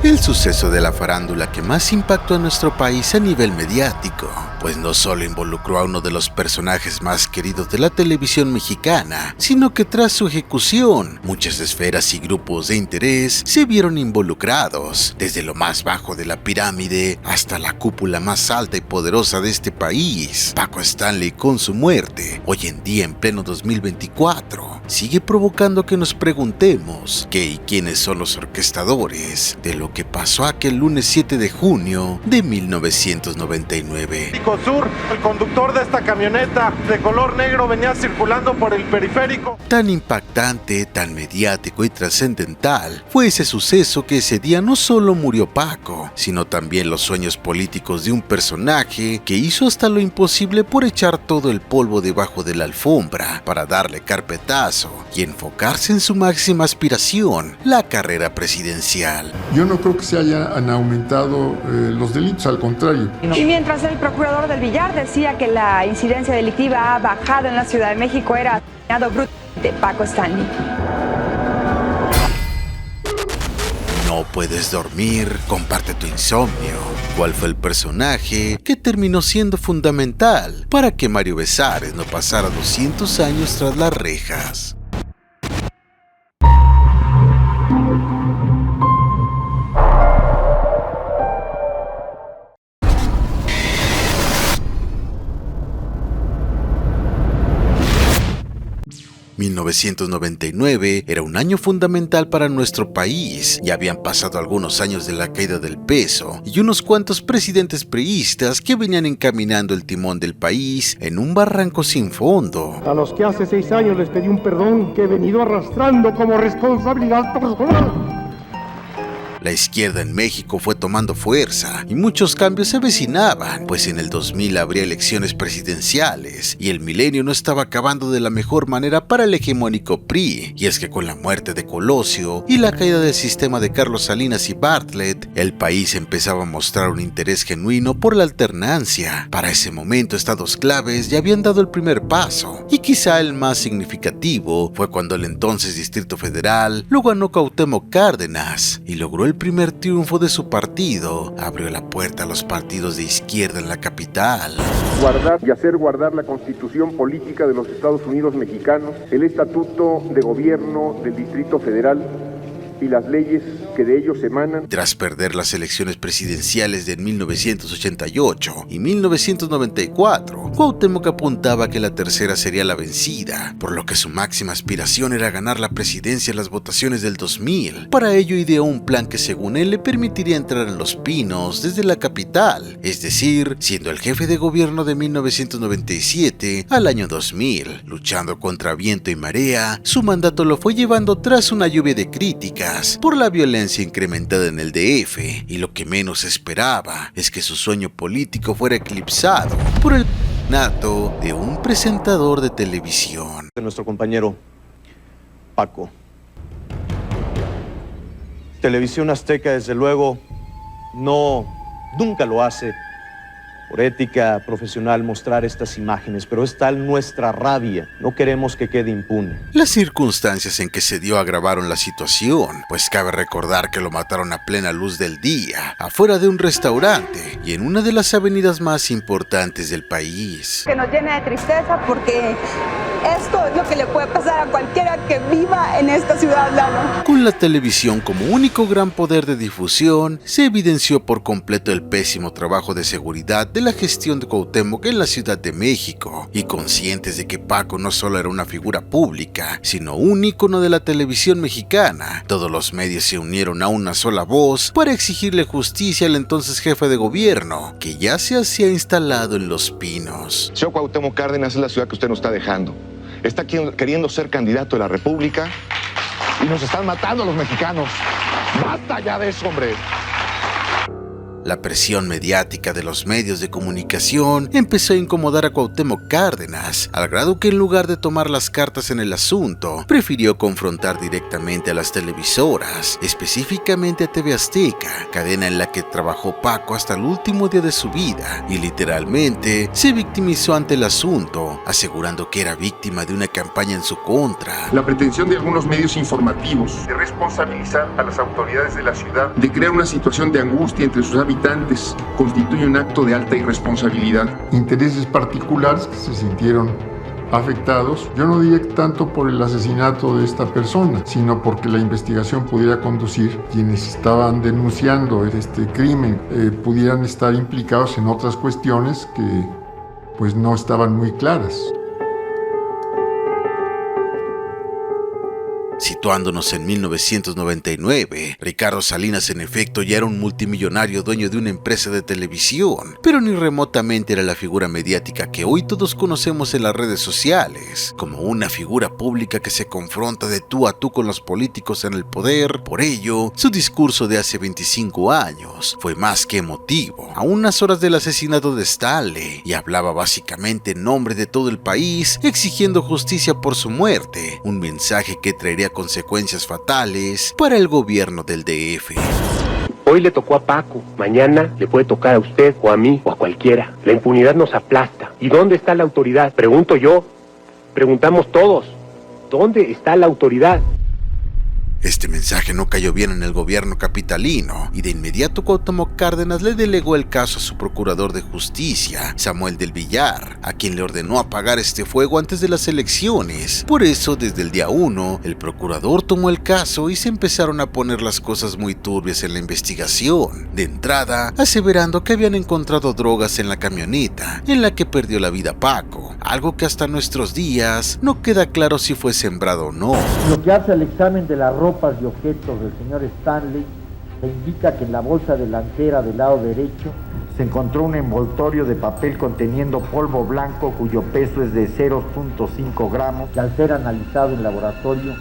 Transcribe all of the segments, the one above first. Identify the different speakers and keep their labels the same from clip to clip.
Speaker 1: El suceso de la farándula que más impactó a nuestro país a nivel mediático, pues no solo involucró a uno de los personajes más queridos de la televisión mexicana, sino que tras su ejecución, muchas esferas y grupos de interés se vieron involucrados, desde lo más bajo de la pirámide hasta la cúpula más alta y poderosa de este país. Paco Stanley, con su muerte, hoy en día en pleno 2024, sigue provocando que nos preguntemos qué y quiénes son los orquestadores de lo que pasó aquel lunes 7 de junio de 1999.
Speaker 2: Sur, el conductor de esta camioneta de color negro venía circulando por el periférico.
Speaker 1: Tan impactante, tan mediático y trascendental fue ese suceso que ese día no solo murió Paco, sino también los sueños políticos de un personaje que hizo hasta lo imposible por echar todo el polvo debajo de la alfombra para darle carpetazo y enfocarse en su máxima aspiración, la carrera presidencial.
Speaker 3: Yo no creo que se hayan aumentado los delitos, al contrario.
Speaker 4: Y mientras el procurador del Villar decía que la incidencia delictiva ha bajado en la Ciudad de México, era asesinado brutalmente Paco Stanley.
Speaker 1: ¿No puedes dormir? Comparte tu insomnio. ¿Cuál fue el personaje que terminó siendo fundamental para que Mario Besares no pasara 200 años tras las rejas? 1999 era un año fundamental para nuestro país. Ya habían pasado algunos años de la caída del peso y unos cuantos presidentes priistas que venían encaminando el timón del país en un barranco sin fondo.
Speaker 5: A los que hace 6 años les pedí un perdón que he venido arrastrando como responsabilidad personal.
Speaker 1: La izquierda en México fue tomando fuerza y muchos cambios se avecinaban, pues en el 2000 habría elecciones presidenciales y el milenio no estaba acabando de la mejor manera para el hegemónico PRI. Y es que con la muerte de Colosio y la caída del sistema de Carlos Salinas y Bartlett, el país empezaba a mostrar un interés genuino por la alternancia. Para ese momento, estados claves ya habían dado el primer paso, y quizá el más significativo fue cuando el entonces Distrito Federal lo ganó Cuauhtémoc Cárdenas y logró el primer triunfo de su partido. Abrió la puerta a los partidos de izquierda en la capital.
Speaker 6: Guardar y hacer guardar la Constitución Política de los Estados Unidos Mexicanos, el Estatuto de Gobierno del Distrito Federal y las leyes que de ellos emanan.
Speaker 1: Tras perder las elecciones presidenciales de 1988 y 1994, Cuauhtémoc apuntaba que la tercera sería la vencida, por lo que su máxima aspiración era ganar la presidencia en las votaciones del 2000. Para ello ideó un plan que según él le permitiría entrar en Los Pinos desde la capital, es decir, siendo el jefe de gobierno de 1997 al año 2000. Luchando contra viento y marea, su mandato lo fue llevando tras una lluvia de críticas por la violencia incrementada en el DF, y lo que menos esperaba es que su sueño político fuera eclipsado por el nato de un presentador de televisión.
Speaker 7: Nuestro compañero Paco. Televisión Azteca, desde luego, nunca lo hace por ética profesional mostrar estas imágenes, pero es tal nuestra rabia, no queremos que quede impune.
Speaker 1: Las circunstancias en que se dio agravaron la situación, pues cabe recordar que lo mataron a plena luz del día, afuera de un restaurante y en una de las avenidas más importantes del país.
Speaker 4: Que nos llena de tristeza porque esto es lo que le puede pasar a cualquiera que viva en esta ciudad, Lalo.
Speaker 1: Con la televisión como único gran poder de difusión, se evidenció por completo el pésimo trabajo de seguridad de la gestión de Cuauhtémoc en la Ciudad de México, y conscientes de que Paco no solo era una figura pública, sino un ícono de la televisión mexicana, todos los medios se unieron a una sola voz para exigirle justicia al entonces jefe de gobierno, que ya se hacía instalado en Los Pinos.
Speaker 8: Señor Cuauhtémoc Cárdenas, es la ciudad que usted nos está dejando. Está queriendo ser candidato de la República y nos están matando a los mexicanos. ¡Basta ya de eso, hombre!
Speaker 1: La presión mediática de los medios de comunicación empezó a incomodar a Cuauhtémoc Cárdenas, al grado que en lugar de tomar las cartas en el asunto, prefirió confrontar directamente a las televisoras, específicamente a TV Azteca, cadena en la que trabajó Paco hasta el último día de su vida, y literalmente se victimizó ante el asunto, asegurando que era víctima de una campaña en su contra.
Speaker 6: La pretensión de algunos medios informativos de responsabilizar a las autoridades de la ciudad, de crear una situación de angustia entre sus habitantes, constituye un acto de alta irresponsabilidad.
Speaker 3: Intereses particulares que se sintieron afectados, yo no diría tanto por el asesinato de esta persona, sino porque la investigación pudiera conducir, quienes estaban denunciando este crimen, pudieran estar implicados en otras cuestiones que pues no estaban muy claras.
Speaker 1: Situándonos en 1999, Ricardo Salinas en efecto ya era un multimillonario dueño de una empresa de televisión, pero ni remotamente era la figura mediática que hoy todos conocemos en las redes sociales, como una figura pública que se confronta de tú a tú con los políticos en el poder. Por ello, su discurso de hace 25 años fue más que emotivo, a unas horas del asesinato de Stanley, y hablaba básicamente en nombre de todo el país, exigiendo justicia por su muerte, un mensaje que traería consecuencias fatales para el gobierno del DF.
Speaker 9: Hoy le tocó a Paco, mañana le puede tocar a usted o a mí o a cualquiera. La impunidad nos aplasta. ¿Y dónde está la autoridad? Pregunto yo, preguntamos todos, ¿dónde está la autoridad?
Speaker 1: Este mensaje no cayó bien en el gobierno capitalino, y de inmediato Cuauhtémoc Cárdenas le delegó el caso a su procurador de justicia, Samuel del Villar, a quien le ordenó apagar este fuego antes de las elecciones. Por eso, desde el día 1, el procurador tomó el caso y se empezaron a poner las cosas muy turbias en la investigación. De entrada, aseverando que habían encontrado drogas en la camioneta en la que perdió la vida Paco, algo que hasta nuestros días no queda claro si fue sembrado o no.
Speaker 10: Lo que hace el examen de la ropas y objetos del señor Stanley se indica que en la bolsa delantera del lado derecho se encontró un envoltorio de papel conteniendo polvo blanco cuyo peso es de 0.5 gramos, que al ser analizado en laboratorio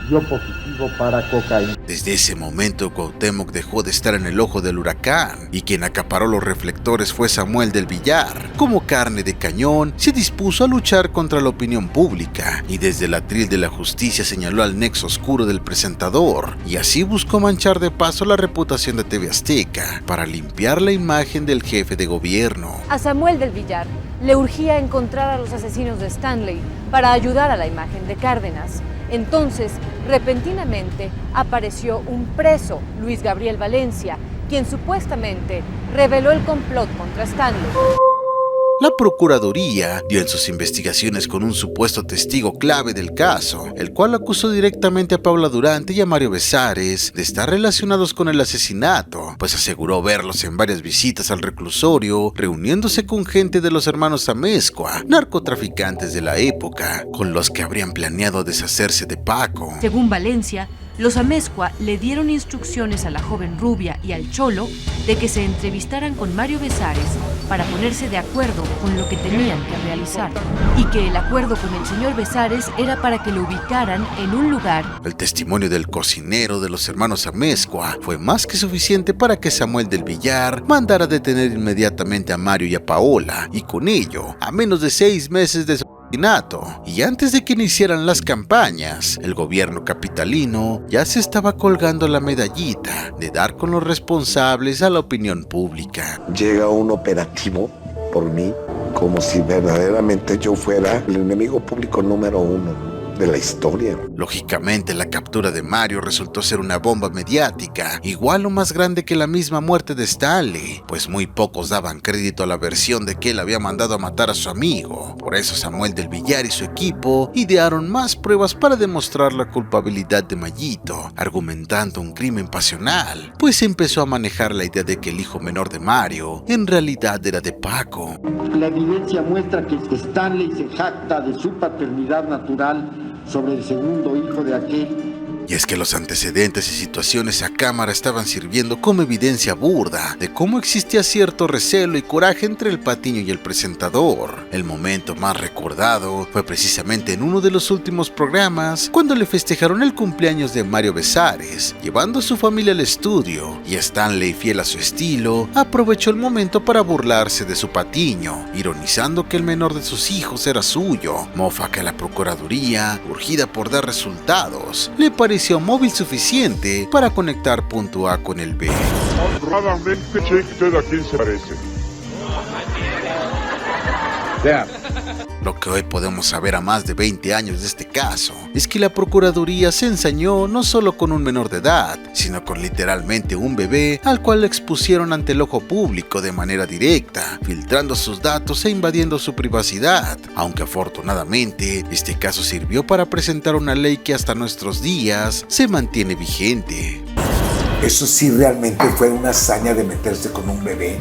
Speaker 10: dio positivo para cocaína.
Speaker 1: Desde ese momento Cuauhtémoc dejó de estar en el ojo del huracán, y quien acaparó los reflectores fue Samuel del Villar. Como carne de cañón, se dispuso a luchar contra la opinión pública, y desde el atril de la justicia señaló al nexo oscuro del presentador, y así buscó manchar de paso la reputación de TV Azteca, para limpiar la imagen del jefe de gobierno.
Speaker 11: A Samuel del Villar le urgía encontrar a los asesinos de Stanley para ayudar a la imagen de Cárdenas. Entonces, repentinamente, apareció un preso, Luis Gabriel Valencia, quien supuestamente reveló el complot contra Stanley.
Speaker 1: La Procuraduría dio en sus investigaciones con un supuesto testigo clave del caso, el cual acusó directamente a Paula Durante y a Mario Besares de estar relacionados con el asesinato, pues aseguró verlos en varias visitas al reclusorio, reuniéndose con gente de los hermanos Amezcua, narcotraficantes de la época, con los que habrían planeado deshacerse de Paco.
Speaker 12: Según Valencia, los Amezcua le dieron instrucciones a la joven rubia y al cholo de que se entrevistaran con Mario Besares para ponerse de acuerdo con lo que tenían que realizar, y que el acuerdo con el señor Besares era para que lo ubicaran en un lugar.
Speaker 1: El testimonio del cocinero de los hermanos Amezcua fue más que suficiente para que Samuel del Villar mandara detener inmediatamente a Mario y a Paola, y con ello, a menos de 6 meses de su asesinato, y antes de que iniciaran las campañas, el gobierno capitalino ya se estaba colgando la medallita de dar con los responsables a la opinión pública.
Speaker 13: Llega un operativo por mí, como si verdaderamente yo fuera el enemigo público número 1 de la historia.
Speaker 1: Lógicamente, la captura de Mario resultó ser una bomba mediática, igual o más grande que la misma muerte de Stanley, pues muy pocos daban crédito a la versión de que él había mandado a matar a su amigo. Por eso Samuel del Villar y su equipo idearon más pruebas para demostrar la culpabilidad de Mayito, argumentando un crimen pasional, pues empezó a manejar la idea de que el hijo menor de Mario en realidad era de Paco.
Speaker 10: La evidencia muestra que Stanley se jacta de su paternidad natural sobre el segundo hijo de aquel,
Speaker 1: Y es que los antecedentes y situaciones a cámara estaban sirviendo como evidencia burda de cómo existía cierto recelo y coraje entre el Patiño y el presentador. El momento más recordado fue precisamente en uno de los últimos programas, cuando le festejaron el cumpleaños de Mario Besares, llevando a su familia al estudio, y Stanley, fiel a su estilo, aprovechó el momento para burlarse de su Patiño, ironizando que el menor de sus hijos era suyo, mofa que la Procuraduría, urgida por dar resultados, le pareció móvil suficiente para conectar punto A con el B.
Speaker 14: Honradamente, cheque usted a quién se parece.
Speaker 1: Lo que hoy podemos saber a más de 20 años de este caso es que la Procuraduría se ensañó no solo con un menor de edad, sino con literalmente un bebé al cual le expusieron ante el ojo público de manera directa, filtrando sus datos e invadiendo su privacidad, aunque afortunadamente este caso sirvió para presentar una ley que hasta nuestros días se mantiene vigente.
Speaker 13: Eso sí realmente fue una hazaña de meterse con un bebé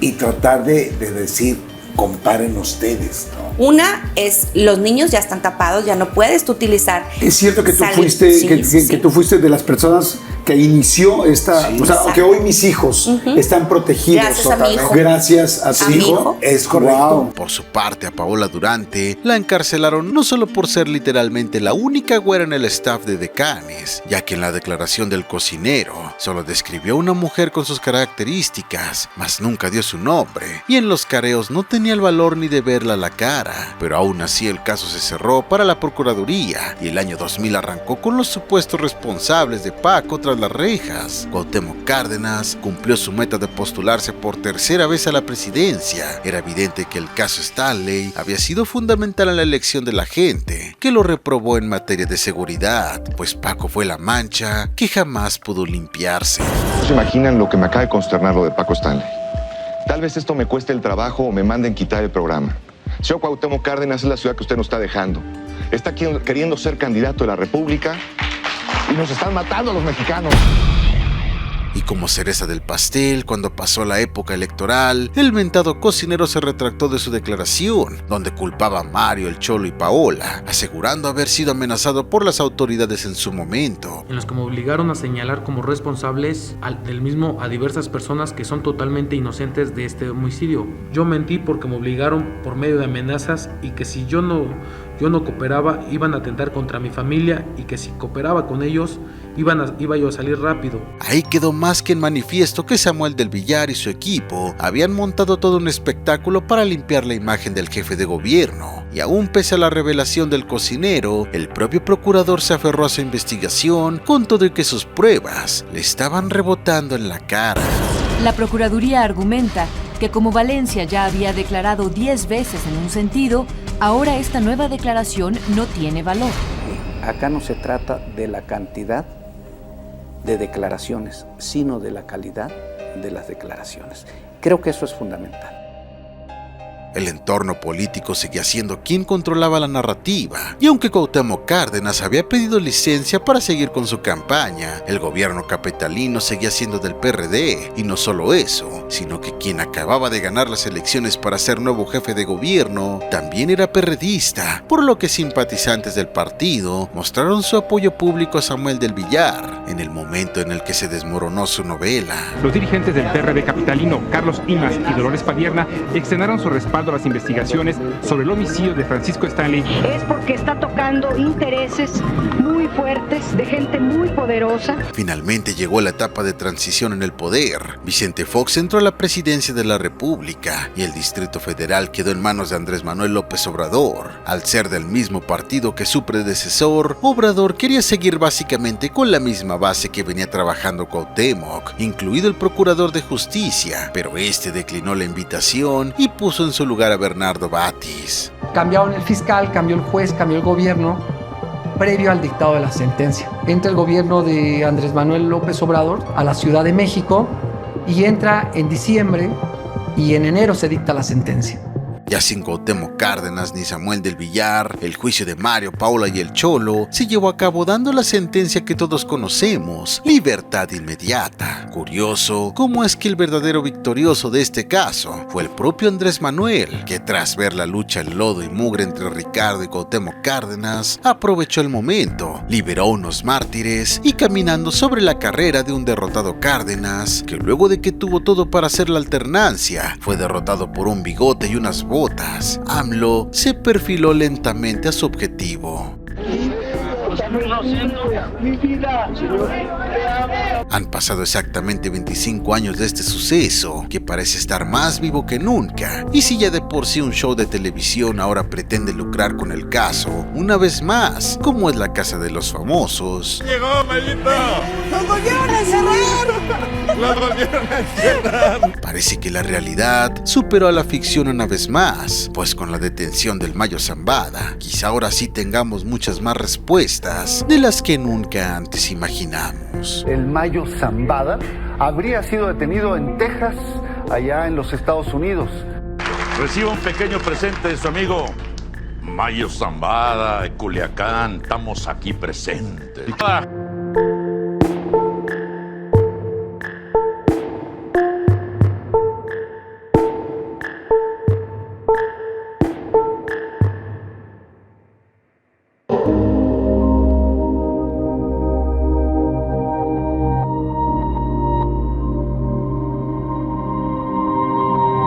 Speaker 13: y tratar de decir, comparen ustedes, ¿no?
Speaker 15: Una es, los niños ya están tapados, ya no puedes tú utilizar.
Speaker 16: Es cierto que tú fuiste,
Speaker 15: sí,
Speaker 16: que tú fuiste de las personas que inició esta, o sea, que hoy mis hijos están protegidos.
Speaker 15: Gracias a mi hijo.
Speaker 16: Gracias a su hijo.
Speaker 13: Es correcto.
Speaker 16: Wow.
Speaker 1: Por su parte, a Paola Durante la encarcelaron no solo por ser literalmente la única güera en el staff de Decanes, ya que en la declaración del cocinero solo describió a una mujer con sus características, mas nunca dio su nombre, y en los careos no tenía el valor ni de verla a la cara. Pero aún así el caso se cerró para la Procuraduría y el año 2000 arrancó con los supuestos responsables de Paco tras las rejas. Cuauhtémoc Cárdenas cumplió su meta de postularse por tercera vez a la presidencia. Era evidente que el caso Stanley había sido fundamental en la elección de la gente, que lo reprobó en materia de seguridad, pues Paco fue la mancha que jamás pudo limpiarse.
Speaker 8: ¿No se imaginan lo que me acaba de consternar lo de Paco Stanley? Tal vez esto me cueste el trabajo o me manden quitar el programa. Señor Cuauhtémoc Cárdenas, es la ciudad que usted nos está dejando. Está aquí queriendo ser candidato de la República y nos están matando a los mexicanos.
Speaker 1: Y como cereza del pastel, cuando pasó la época electoral, el mentado cocinero se retractó de su declaración, donde culpaba a Mario, el Cholo y Paola, asegurando haber sido amenazado por las autoridades en su momento.
Speaker 17: En los que me obligaron a señalar como responsables del mismo a diversas personas que son totalmente inocentes de este homicidio. Yo mentí porque me obligaron por medio de amenazas y que si yo no cooperaba iban a atentar contra mi familia y que si cooperaba con ellos iba yo a salir rápido.
Speaker 1: Ahí quedó más que en manifiesto que Samuel del Villar y su equipo habían montado todo un espectáculo para limpiar la imagen del jefe de gobierno, y aún pese a la revelación del cocinero, el propio procurador se aferró a su investigación con todo y que sus pruebas le estaban rebotando en la cara.
Speaker 12: La Procuraduría argumenta que como Valencia ya había declarado 10 veces en un sentido, ahora esta nueva declaración no tiene valor.
Speaker 18: Acá no se trata de la cantidad de declaraciones, sino de la calidad de las declaraciones. Creo que eso es fundamental.
Speaker 1: El entorno político seguía siendo quien controlaba la narrativa, y aunque Cuauhtémoc Cárdenas había pedido licencia para seguir con su campaña, el gobierno capitalino seguía siendo del PRD, y no solo eso, sino que quien acababa de ganar las elecciones para ser nuevo jefe de gobierno también era perredista, por lo que simpatizantes del partido mostraron su apoyo público a Samuel del Villar en el momento en el que se desmoronó su novela.
Speaker 19: Los dirigentes del PRD capitalino, Carlos Imas y Dolores Padierna, externaron su respaldo a las investigaciones sobre el homicidio de Francisco Stanley.
Speaker 20: Es porque está tocando intereses muy fuertes de gente muy poderosa.
Speaker 1: Finalmente llegó la etapa de transición en el poder. Vicente Fox entró a la presidencia de la República y el Distrito Federal quedó en manos de Andrés Manuel López Obrador. Al ser del mismo partido que su predecesor, Obrador quería seguir básicamente con la misma base que venía trabajando Cuauhtémoc, incluido el Procurador de Justicia, pero este declinó la invitación y puso en su lugar a Bernardo Batis.
Speaker 21: Cambiaron el fiscal, cambió el juez, cambió el gobierno previo al dictado de la sentencia. Entra el gobierno de Andrés Manuel López Obrador a la Ciudad de México y entra en diciembre y en enero se dicta la sentencia.
Speaker 1: Ya sin Cuauhtémoc Cárdenas ni Samuel del Villar, el juicio de Mario, Paula y el Cholo se llevó a cabo dando la sentencia que todos conocemos: libertad inmediata. Curioso cómo es que el verdadero victorioso de este caso fue el propio Andrés Manuel, que tras ver la lucha en lodo y mugre entre Ricardo y Cuauhtémoc Cárdenas, aprovechó el momento, liberó unos mártires y, caminando sobre la carrera de un derrotado Cárdenas, que luego de que tuvo todo para hacer la alternancia, fue derrotado por un bigote y unas botas, AMLO se perfiló lentamente a su objetivo. Han pasado exactamente 25 años de este suceso, que parece estar más vivo que nunca, y si ya de por sí un show de televisión ahora pretende lucrar con el caso, una vez más, como es la Casa de los Famosos.
Speaker 2: ¡Llegó, Mayito!
Speaker 22: ¡Nos volvieron a encerrar!
Speaker 2: ¡Nos volvieron a encerrar!
Speaker 1: Parece que la realidad superó a la ficción una vez más, pues con la detención del Mayo Zambada, quizá ahora sí tengamos muchas más respuestas de las que nunca antes imaginamos.
Speaker 23: El Mayo Zambada habría sido detenido en Texas, allá en los Estados Unidos.
Speaker 2: Reciba un pequeño presente de su amigo Mayo Zambada de Culiacán. Estamos aquí presentes.